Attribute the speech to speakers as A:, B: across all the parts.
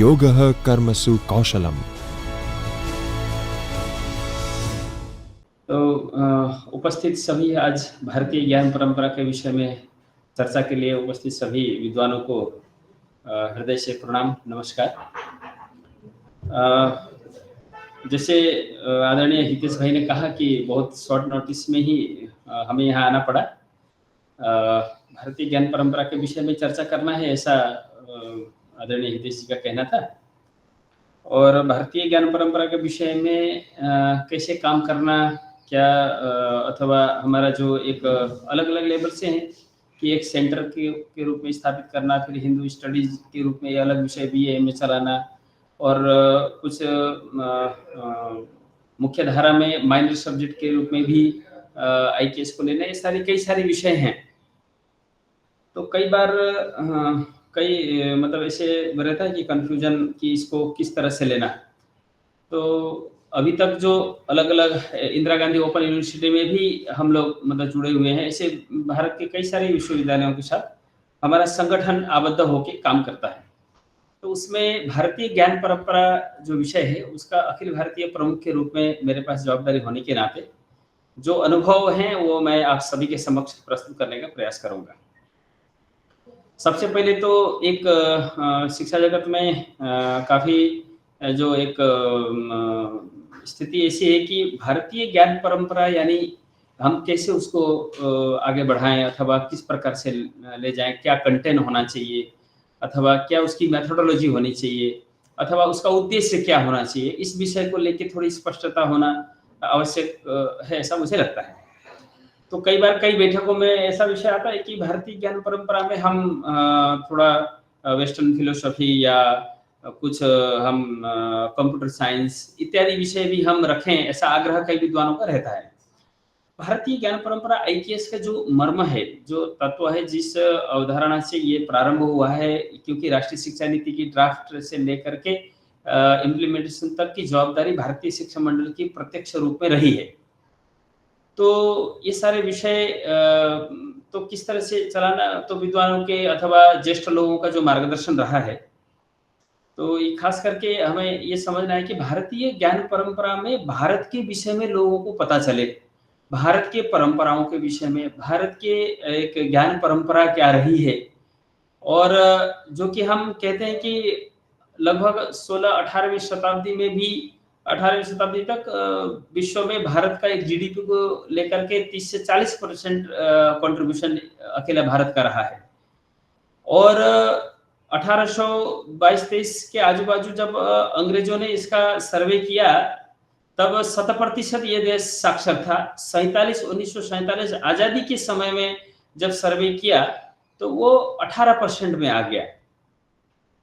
A: योगः कर्मसु कौशलम्।
B: तो उपस्थित सभी आज भारतीय ज्ञान परंपरा के विषय में चर्चा के लिए उपस्थित सभी विद्वानों को हृदय से प्रणाम, नमस्कार। जैसे आदरणीय हितेश भाई ने कहा कि बहुत शॉर्ट नोटिस में ही हमें यहाँ आना पड़ा। भारतीय ज्ञान परंपरा के विषय में चर्चा करना है, ऐसा आदरणीय हितेश जी का कहना था। और भारतीय ज्ञान परंपरा के विषय में कैसे काम करना, क्या अथवा हमारा जो एक अलग अलग लेवल से है कि एक सेंटर के रूप में स्थापित करना, फिर हिंदू स्टडीज के रूप में अलग विषय BA में चलाना, और कुछ मुख्य धारा में माइनर सब्जेक्ट के रूप में भी IKS को लेना, ये कई सारे विषय हैं। तो कई बार कई मतलब ऐसे रहता है कि कंफ्यूजन कि इसको किस तरह से लेना। तो अभी तक जो अलग अलग इंदिरा गांधी ओपन यूनिवर्सिटी में भी हम लोग मतलब जुड़े हुए हैं, ऐसे भारत के कई सारे विश्वविद्यालयों के साथ हमारा संगठन आबद्ध होकर काम करता है। तो उसमें भारतीय ज्ञान परंपरा जो विषय है उसका अखिल भारतीय प्रमुख के रूप में मेरे पास जवाबदारी होने के नाते जो अनुभव हैं वो मैं आप सभी के समक्ष प्रस्तुत करने का प्रयास करूंगा। सबसे पहले तो एक शिक्षा जगत में काफी जो एक स्थिति ऐसी है कि भारतीय ज्ञान परंपरा यानी हम कैसे उसको आगे बढ़ाएं अथवा किस प्रकार से ले जाएं, क्या कंटेंट होना चाहिए अथवा क्या उसकी मेथोडोलॉजी होनी चाहिए अथवा उसका उद्देश्य क्या होना चाहिए, इस विषय को लेकर थोड़ी स्पष्टता होना आवश्यक है, ऐसा मुझे लगता है। तो कई बार कई बैठकों में ऐसा विषय आता है कि भारतीय ज्ञान परंपरा में हम थोड़ा वेस्टर्न फिलोसफी या कुछ हम कंप्यूटर साइंस इत्यादि विषय भी हम रखें, ऐसा आग्रह कई विद्वानों का रहता है। भारतीय ज्ञान परंपरा IKS का जो मर्म है, जो तत्व है, जिस अवधारणा से ये प्रारंभ हुआ है, क्योंकि राष्ट्रीय शिक्षा नीति की ड्राफ्ट से लेकर के इम्प्लीमेंटेशन तक की जवाबदारी भारतीय शिक्षा मंडल की प्रत्यक्ष रूप में रही है। तो ये सारे विषय तो किस तरह से चलाना, तो विद्वानों के अथवा ज्येष्ठ लोगों का जो मार्गदर्शन रहा है, तो ये खास करके हमें ये समझना है कि भारतीय ज्ञान परंपरा में भारत के विषय में लोगों को पता चले, भारत के परंपराओं के विषय में, भारत के एक ज्ञान परंपरा क्या रही है, और जो कि हम कहते हैं कि लगभग 16-18वीं शताब्दी में भी 18वीं शताब्दी तक विश्व में भारत का एक GDP को लेकर के 30 से 40% कंट्रीब्यूशन अकेला भारत का रहा है। और 1822-23 के आजू-बाजू जब अंग्रेजों ने इसका सर्वे किया, तब 7% ये देश साक्षर था। 1947 आजादी के समय में जब सर्वे किया तो वो 18% में आ गया।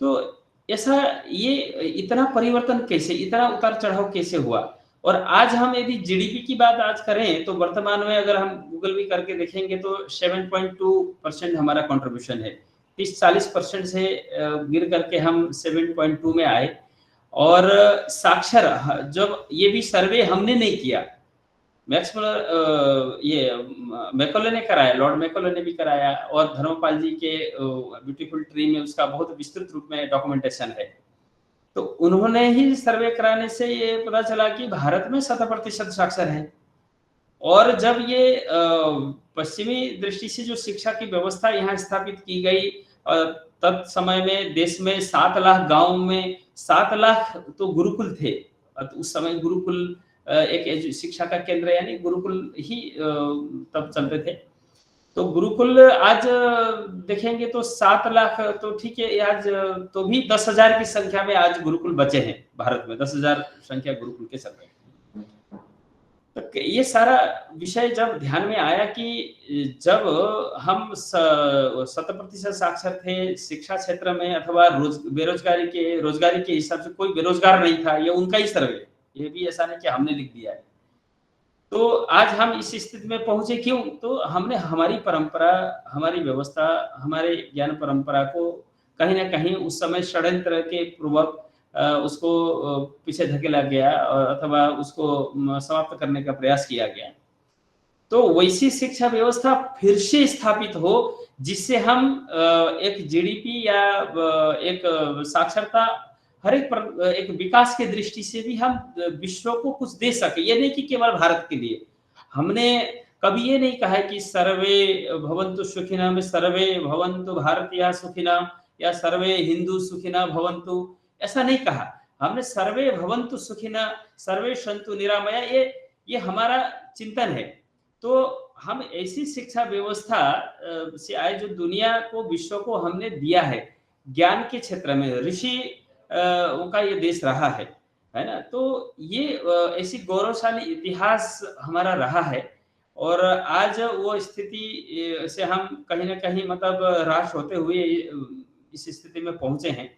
B: तो ऐसा ये इतना परिवर्तन कैसे, इतना उतार चढ़ाव कैसे हुआ? और आज हम यदि GDP की बात आज करें तो वर्तमान में अगर हम गूगल भी करके देखेंगे तो 7.2% हमारा कंट्रीब्यूशन है। 30-40% से गिर करके हम 7.2 में आए। और साक्षर, जब ये भी सर्वे हमने नहीं किया, मैकॉले ने कराया, लॉर्ड मैकॉले ने भी कराया, और धर्मपाल जी के ब्यूटीफुल ट्री में उसका बहुत विस्तृत रूप में डॉक्यूमेंटेशन है। तो उन्होंने ही सर्वे कराने से ये पता चला कि भारत में 7% साक्षर है। और जब ये पश्चिमी दृष्टि से जो शिक्षा की व्यवस्था यहाँ स्थापित की गई, तब समय में देश में 7 लाख गांव में 7 लाख तो गुरुकुल थे। उस समय गुरुकुल एक शिक्षा का केंद्र यानी गुरुकुल ही तब चलते थे। तो गुरुकुल आज देखेंगे तो 7 लाख तो ठीक है, आज तो भी 10,000 की संख्या में आज गुरुकुल बचे हैं भारत में, 10,000 संख्या गुरुकुल के सर्वे। तो ये सारा विषय जब ध्यान में आया कि जब हम 7% साक्षर थे शिक्षा क्षेत्र में अथवा रोजगारी के हिसाब से कोई बेरोजगार नहीं था, ये उनका ही सर्वे, ये भी ऐसा नहीं कि हमने लिख दिया है। तो आज हम इस स्थिति में पहुंचे क्यों? तो हमने हमारी परंपरा, हमारी व्यवस्था, हमारे ज्ञान परंपरा को कहीं ना कहीं उस समय षड्यंत्र के पूर्वक उसको पीछे धकेला गया अथवा उसको समाप्त करने का प्रयास किया गया। तो वैसी शिक्षा व्यवस्था फिर से स्थापित हो जिससे हम एक GDP या एक साक्षरता हर एक विकास के दृष्टि से भी हम विश्व को कुछ दे सके। ये नहीं कि केवल भारत के लिए। हमने कभी ये नहीं कहा है कि सर्वे भवन्तु सुखिनः में सर्वे भवन्तु भारतीयाः सुखिनः या सर्वे हिंदू सुखिनः भवन्तु, ऐसा नहीं कहा। हमने सर्वे भवन्तु सुखिनः, सर्वे सन्तु निरामया, ये हमारा चिंतन है। तो हम ऐसी शिक्षा व्यवस्था से आए जो दुनिया को, विश्व को हमने दिया है। ज्ञान के क्षेत्र में ऋषि उनका ये देश रहा है ना? तो ये ऐसी गौरवशाली इतिहास हमारा रहा है और आज वो स्थिति से हम कहीं न कहीं मतलब ह्रास होते हुए इस स्थिति में पहुँचे हैं।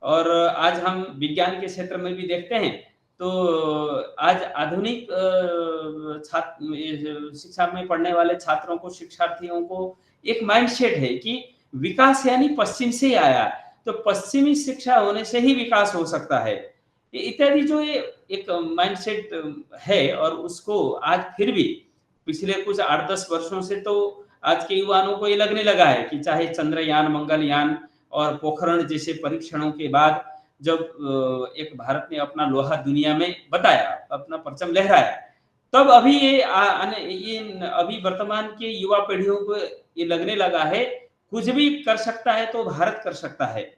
B: और आज हम विज्ञान के क्षेत्र में भी देखते हैं, तो आज आधुनिक शिक्षा में पढ़ने वाले छात्रों को, शिक्षार्थियों को एक माइंडसेट है कि विकास यानी पश्चिम से ही आया, तो पश्चिमी शिक्षा होने से ही विकास हो सकता है। इत्यादि जो ये एक माइंडसेट है और उसको आज फिर भी पिछले कुछ 8-10 वर्षों से तो आज के युवाओं को ये लगने लगा है कि चाहे चंद्रयान, मंगलयान और पोखरण जैसे परीक्षणों के बाद जब एक भारत ने अपना लोहा दुनिया में बताया, अपना परचम लहराया, तब अभी ये अभी वर्तमान के युवा पीढ़ियों को ये लगने लगा है, कुछ भी कर सकता है तो भारत कर सकता है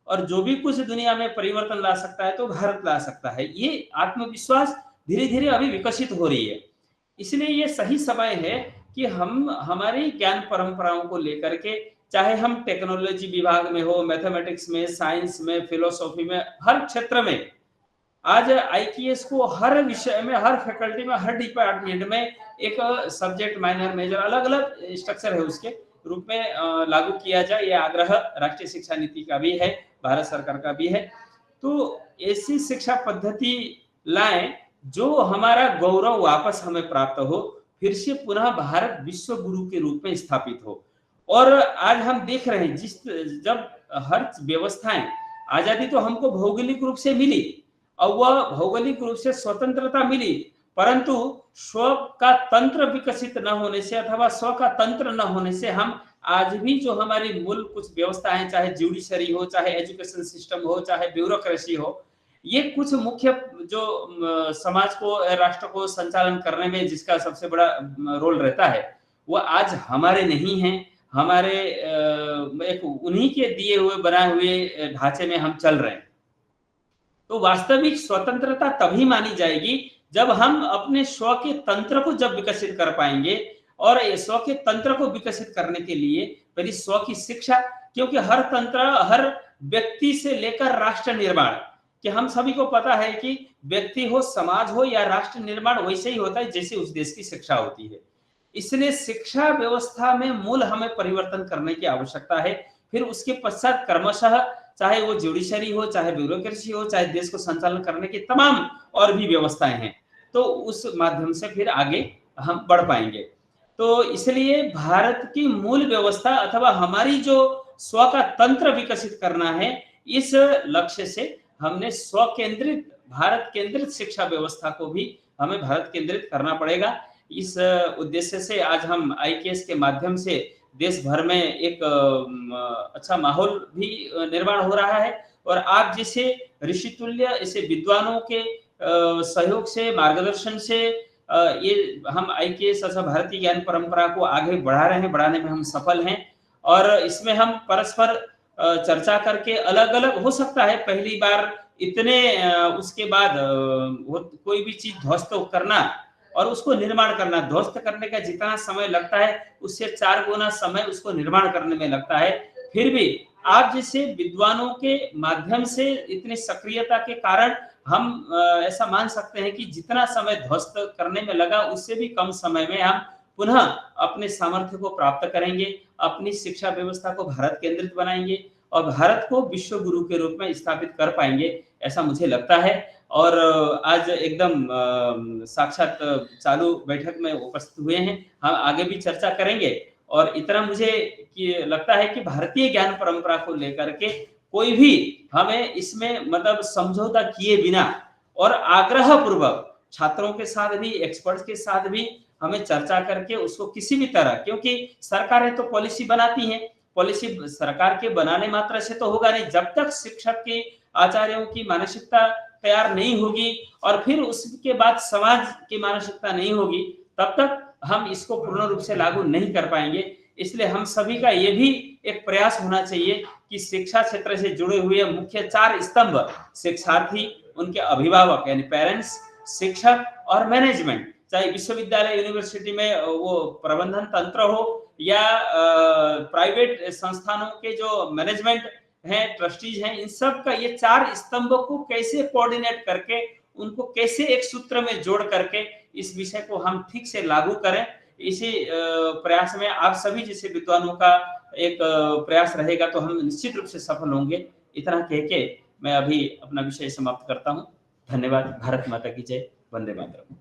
B: और जो भी कुछ दुनिया में परिवर्तन ला सकता है तो भारत ला सकता है। ये आत्मविश्वास धीरे-धीरे अभी विकसित हो रही है। इसलिए ये सही समय है कि हम हमारी ज्ञान परंपराओं को लेकर के, चाहे हम टेक्नोलॉजी विभाग में हो, मैथमेटिक्स में, साइंस में, फिलॉसफी में, हर क्षेत्र में आज आईक्यूएस को हर विषय में, हर फैकल्टी में, हर डिपार्टमेंट में एक सब्जेक्ट, माइनर, मेजर, अलग-अलग स्ट्रक्चर है उसके रूप में लागू किया जाए। ये आग्रह राष्ट्रीय शिक्षा नीति का भी है, भारत सरकार का भी है। तो ऐसी शिक्षा पद्धति लाएं जो हमारा गौरव वापस हमें प्राप्त हो, फिर से पुनः भारत विश्व गुरु के रूप में स्थापित हो। और आज हम देख रहे हैं जब हर व्यवस्थाएं, आजादी तो हमको भौगोलिक रूप से मिली और वह भौगोलिक रूप से स्वतंत्रता मिली, परंतु स्व का तंत्र विकसित न होने से अथवा स्व का तंत्र न होने से हम आज भी जो हमारी मूल कुछ व्यवस्थाएं, चाहे जुडिशरी हो, चाहे एजुकेशन सिस्टम हो, चाहे ब्यूरोक्रेसी हो, ये कुछ मुख्य जो समाज को, राष्ट्र को संचालन करने में जिसका सबसे बड़ा रोल रहता है, वो आज हमारे नहीं है। हमारे एक उन्हीं के दिए हुए, बनाए हुए ढांचे में हम चल रहे हैं। तो वास्तविक स्वतंत्रता तभी मानी जाएगी जब हम अपने स्व के तंत्र को जब विकसित कर पाएंगे। और स्व के तंत्र को विकसित करने के लिए पहले स्व की शिक्षा, क्योंकि हर तंत्र, हर व्यक्ति से लेकर राष्ट्र निर्माण, कि हम सभी को पता है कि व्यक्ति हो, समाज हो या राष्ट्र निर्माण वैसे ही होता है जैसे उस देश की शिक्षा होती है। इसलिए शिक्षा व्यवस्था में मूल हमें परिवर्तन करने की आवश्यकता है। फिर उसके पश्चात क्रमशः, चाहे वो जुडिशरी हो, चाहे ब्यूरोक्रेसी हो, चाहे देश को संचालन करने की तमाम और भी व्यवस्थाएं हैं, तो उस माध्यम से फिर आगे हम बढ़ पाएंगे। तो इसलिए भारत की मूल व्यवस्था अथवा हमारी जो स्व का तंत्र विकसित करना है, इस लक्ष्य से हमने स्व केंद्रित, भारत केंद्रित शिक्षा व्यवस्था को भी हमें भारत केंद्रित करना पड़ेगा। इस उद्देश्य से आज हम आईकेएस के माध्यम से देश भर में एक अच्छा माहौल भी निर्माण हो रहा है और आप जैसे ऋषितुल्य ऐसे विद्वानों के सहयोग से, मार्गदर्शन से ये हम आईकेएस अथवा भारतीय ज्ञान परंपरा को आगे बढ़ा रहे हैं, बढ़ाने में हम सफल हैं। और इसमें हम परस्पर चर्चा करके अलग-अलग, हो सकता है पहली बार इतने उसके बाद कोई भी चीज ध्वस्त करना और उसको निर्माण करना, ध्वस्त करने का जितना समय लगता है उससे 4 गुना समय उसको निर्माण करने में लगता है। फिर भी आप जैसे विद्वानों के माध्यम से, इतनी सक्रियता के कारण हम ऐसा मान सकते हैं कि जितना समय ध्वस्त करने में लगा उससे भी कम समय में हम पुनः अपने सामर्थ्य को प्राप्त करेंगे, अपनी शिक्षा व्यवस्था को भारत केंद्रित बनाएंगे और भारत को विश्व गुरु के रूप में स्थापित कर पाएंगे, ऐसा मुझे लगता है। और आज एकदम साक्षात चालू बैठक में उपस्थित हुए हैं, हम आगे भी चर्चा करेंगे। और इतना मुझे कि लगता है कि भारतीय ज्ञान परंपरा को लेकर के कोई भी हमें इसमें मतलब समझौता किए बिना और आग्रह पूर्वक छात्रों के साथ भी, एक्सपर्ट्स के साथ भी हमें चर्चा करके उसको किसी भी तरह, क्योंकि सरकारें तो पॉलिसी बनाती हैं, पॉलिसी सरकार के बनाने मात्र से तो होगा नहीं, जब तक शिक्षक की आचार्यों की मानसिकता तैयार नहीं होगी और फिर उसके बाद समाज की मानसिकता नहीं होगी, तब तक हम इसको पूर्ण रूप से लागू नहीं कर पाएंगे। इसलिए हम सभी का ये भी एक प्रयास होना चाहिए कि शिक्षा क्षेत्र से जुड़े हुए मुख्य 4 स्तंभ शिक्षार्थी, उनके अभिभावक यानी पेरेंट्स, शिक्षक और मैनेजमेंट, चाहे विश्वविद्यालय यूनिवर्सिटी में वो प्रबंधन तंत्र हो या प्राइवेट संस्थानों के जो मैनेजमेंट हैं, ट्रस्टीज हैं, इन सब का ये 4 स्तंभों को कैसे कोऑर्डिनेट करके उनको कैसे एक सूत्र में जोड़ करके इस विषय को हम ठीक से लागू करें, इसी प्रयास में आप सभी जैसे विद्वानों का एक प्रयास रहेगा तो हम निश्चित रूप से सफल होंगे। इतना कह के मैं अभी अपना विषय समाप्त करता हूँ। धन्यवाद। भारत माता की जय। वंदे मातरम।